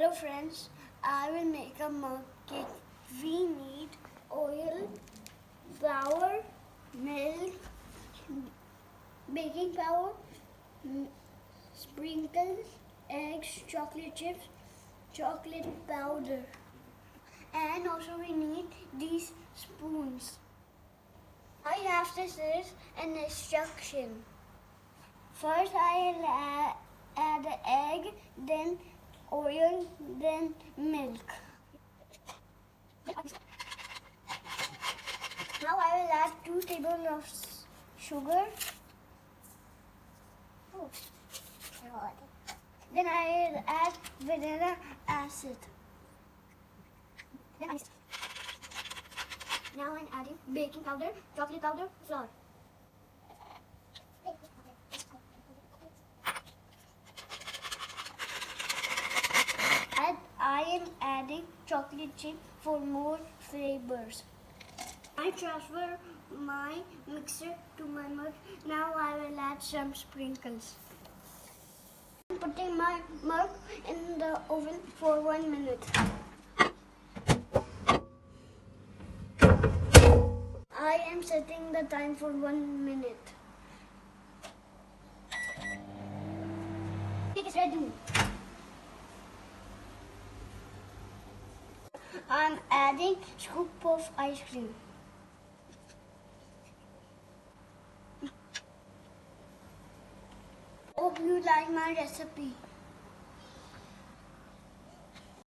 Hello friends, I will make a mug cake. We need oil, flour, milk, baking powder, sprinkles, eggs, chocolate chips, chocolate powder. And also we need these spoons. I have this is an instruction. First I'll add the egg, then oil, then milk. Now I will add 2 tablespoons of sugar. Then I will add vanilla acid. Now I'm adding baking powder, chocolate powder, flour. I am adding chocolate chip for more flavors. I transfer my mixer to my mug. Now I will add some sprinkles. I'm putting my mug in the oven for 1 minute. I am setting the time for 1 minute. Cake is ready. I'm adding scoop of ice cream. Hope you like my recipe.